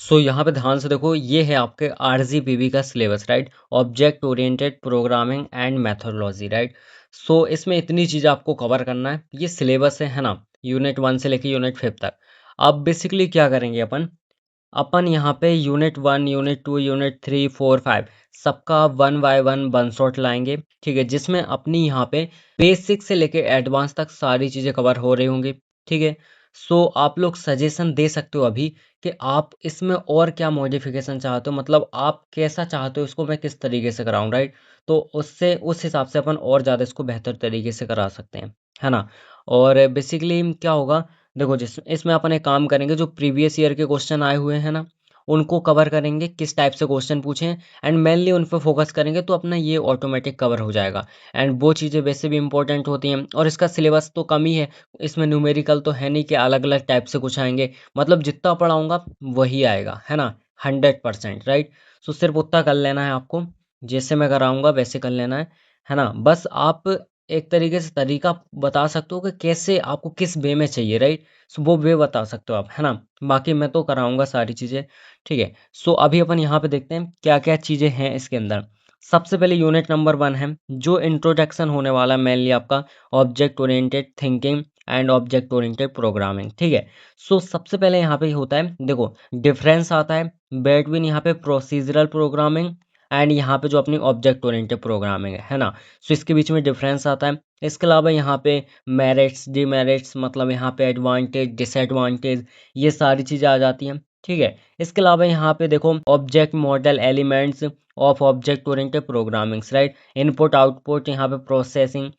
सो यहाँ पे ध्यान से देखो, ये है आपके आरजीपीवी का syllabus, right. Object oriented programming and methodology, right. So इसमें इतनी चीज़ आपको कवर करना है, ये सिलेबस है ना, यूनिट 1 से लेके यूनिट 5 तक। अब बेसिकली क्या करेंगे अपन यहाँ पे यूनिट 1, यूनिट 2, यूनिट 3, 4, 5 सबका वन बाय वन शॉट लाएंगे, ठीक है, जिसमें अपनी यहाँ पे बेसिक से लेके एडवांस तक सारी चीज़ें कवर हो रही होंगी, ठीक है। सो आप लोग सजेशन दे सकते हो अभी कि आप इसमें और क्या मॉडिफिकेशन चाहते हो, मतलब आप कैसा चाहते हो इसको मैं किस तरीके से कराऊं, राइट। तो उससे उस हिसाब से अपन और ज़्यादा इसको बेहतर तरीके से करा सकते हैं, है ना। और बेसिकली क्या होगा, देखो जिस इसमें अपन एक काम करेंगे, जो प्रीवियस ईयर के क्वेश्चन आए हुए हैं ना, उनको कवर करेंगे, किस टाइप से क्वेश्चन पूछे हैं, एंड मेनली उन पर फोकस करेंगे, तो अपना ये ऑटोमेटिक कवर हो जाएगा। एंड वो चीज़ें वैसे भी इंपॉर्टेंट होती हैं, और इसका सिलेबस तो कम ही है, इसमें न्यूमेरिकल तो है नहीं कि अलग अलग टाइप से कुछ आएंगे, मतलब जितना पढ़ाऊंगा वही आएगा, है ना, 100%, राइट। सो सिर्फ उतना कर लेना है आपको, जैसे मैं कराऊंगा वैसे कर लेना है ना। बस आप एक तरीके से तरीका बता सकते हो कि कैसे आपको किस वे में चाहिए, राइट। सो वो वे बता सकते हो आप, है ना। बाकी मैं तो कराऊंगा सारी चीज़ें, ठीक है। सो अभी अपन यहाँ पे देखते हैं क्या क्या चीज़ें हैं इसके अंदर। सबसे पहले यूनिट नंबर 1 है, जो इंट्रोडक्शन होने वाला है मेनली आपका object oriented thinking and object oriented programming, ठीक है। सो सबसे पहले यहाँ पे होता है, देखो डिफरेंस आता है बिटवीन यहाँ पे प्रोसीजरल प्रोग्रामिंग एंड यहाँ पे जो अपनी ऑब्जेक्ट ओरिएंटेड प्रोग्रामिंग है ना। सो इसके बीच में डिफरेंस आता है। इसके अलावा यहाँ पे मेरिट्स डिमेरिट्स, मतलब यहाँ पे एडवांटेज डिसएडवांटेज, ये सारी चीज़ें आ जाती हैं, ठीक है। इसके अलावा यहाँ पे देखो object model elements of object oriented programmings, right. Input output यहाँ पे प्रोसेसिंग।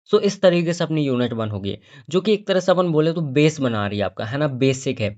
सो इस तरीके से अपनी यूनिट 1 होगी, जो कि एक तरह से अपन बोले तो बेस बना रही है आपका, है ना, बेसिक है,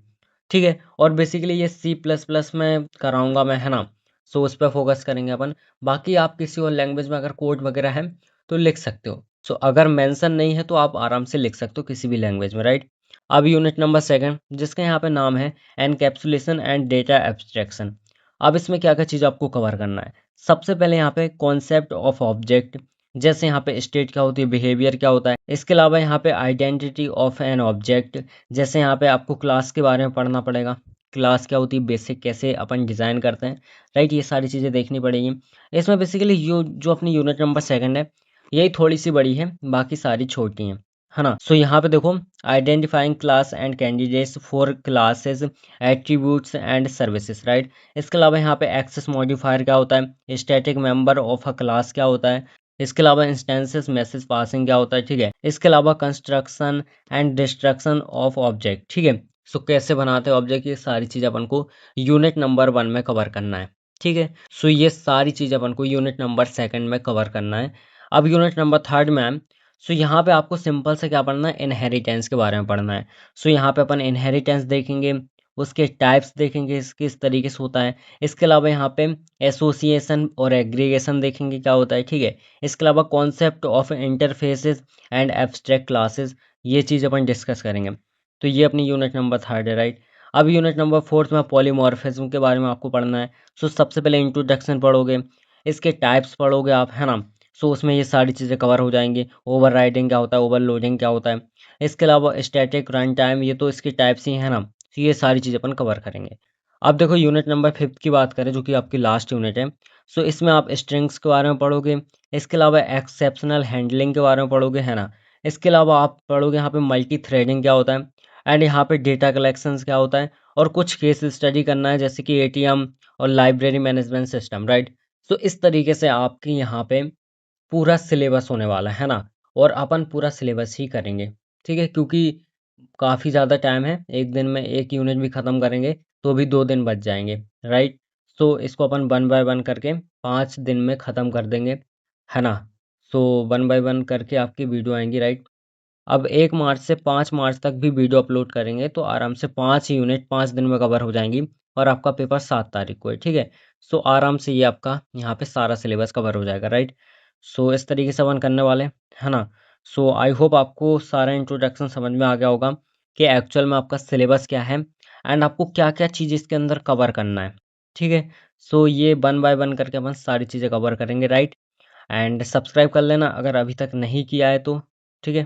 ठीक है। और बेसिकली ये C++ में कराऊंगा मैं, है ना। सो उस पर फोकस करेंगे अपन। बाकी आप किसी और लैंग्वेज में अगर कोड वगैरह है तो लिख सकते हो। सो अगर मेंशन नहीं है तो आप आराम से लिख सकते हो किसी भी लैंग्वेज में, राइट। अब यूनिट नंबर 2 जिसका यहाँ पे नाम है एनकैप्सुलेशन एंड डेटा एब्स्ट्रैक्शन। अब इसमें क्या क्या चीज़ आपको कवर करना है। सबसे पहले यहाँ पे कॉन्सेप्ट ऑफ ऑब्जेक्ट, जैसे यहाँ पे स्टेट क्या होती है, बिहेवियर क्या होता है। इसके अलावा यहाँ पे आइडेंटिटी ऑफ एन ऑब्जेक्ट, जैसे यहाँ पे आपको क्लास के बारे में पढ़ना पड़ेगा, क्लास क्या होती है, बेसिक कैसे अपन डिज़ाइन करते हैं, राइट। ये सारी चीज़ें देखनी पड़ेगी। इसमें बेसिकली जो अपनी यूनिट नंबर 2 है, यही थोड़ी सी बड़ी है, बाकी सारी छोटी हैं, है ना। सो यहाँ पे देखो identifying class and candidates for classes attributes and services, right. इसके अलावा यहाँ पे एक्सेस मॉडिफायर क्या होता है, static member of a class क्या होता है, इसके अलावा इंस्टेंसेस मैसेज पासिंग क्या होता है, ठीक है। इसके अलावा construction and destruction of object, ठीक है। सो कैसे बनाते हैं ऑब्जेक्ट, ये सारी चीज़ अपन को यूनिट नंबर 1 में कवर करना है, ठीक है। सो ये सारी चीज़ अपन को यूनिट नंबर 2 में कवर करना है। अब यूनिट नंबर 3 में सो यहाँ पे आपको सिंपल से क्या पढ़ना है, इनहेरिटेंस के बारे में पढ़ना है। सो यहाँ पे अपन इनहेरिटेंस देखेंगे, उसके टाइप्स देखेंगे किस तरीके से होता है। इसके अलावा यहाँ पे एसोसिएशन और एग्रीगेशन देखेंगे क्या होता है, ठीक है। इसके अलावा concept of interfaces and abstract classes, ये चीज़ अपन डिस्कस करेंगे। तो ये अपनी यूनिट नंबर 3 है, राइट। अब यूनिट नंबर 4 में पॉलीमॉर्फिज्म के बारे में आपको पढ़ना है। सो सबसे पहले इंट्रोडक्शन पढ़ोगे, इसके टाइप्स पढ़ोगे आप, है ना। सो उसमें ये सारी चीज़ें कवर हो जाएंगी। ओवरराइडिंग क्या होता है, ओवरलोडिंग क्या होता है। इसके अलावा स्टैटिक रन टाइम, ये तो इसके टाइप्स ही है ना। तो ये सारी चीज़ें अपन कवर करेंगे। अब देखो यूनिट नंबर 5 की बात करें, जो कि आपकी लास्ट यूनिट है। सो इसमें आप स्ट्रिंग्स के बारे में पढ़ोगे, इसके अलावा एक्सेप्शनल हैंडलिंग के बारे में पढ़ोगे, है ना। इसके अलावा आप पढ़ोगे यहाँ पे मल्टी थ्रेडिंग क्या होता है, एंड यहाँ पे डेटा कलेक्शंस क्या होता है, और कुछ केस स्टडी करना है, जैसे कि एटीएम और लाइब्रेरी मैनेजमेंट सिस्टम, राइट। सो इस तरीके से आपकी यहाँ पे पूरा सिलेबस होने वाला है ना। और अपन पूरा सिलेबस ही करेंगे, ठीक है, क्योंकि काफ़ी ज़्यादा टाइम है, एक दिन में एक यूनिट भी ख़त्म करेंगे तो भी 2 दिन बच जाएंगे, राइट। सो इसको अपन वन बाय वन करके 5 दिन में ख़त्म कर देंगे, है ना। सो वन बाय वन करके आपकी वीडियो आएंगी, राइट। अब 1 मार्च से 5 मार्च तक भी वीडियो अपलोड करेंगे तो आराम से 5 यूनिट 5 दिन में कवर हो जाएंगी, और आपका पेपर 7 तारीख को है, ठीक है। सो आराम से ये आपका यहाँ पे सारा सिलेबस कवर हो जाएगा, राइट। सो इस तरीके से अपन करने वाले हैं, है ना। सो आई होप आपको सारा इंट्रोडक्शन समझ में आ गया होगा कि एक्चुअल में आपका सिलेबस क्या है, एंड आपको क्या क्या चीज़ इसके अंदर कवर करना है, ठीक है। सो ये वन बाय वन करके अपन सारी चीज़ें कवर करेंगे, राइट। एंड सब्सक्राइब कर लेना अगर अभी तक नहीं किया है तो, ठीक है।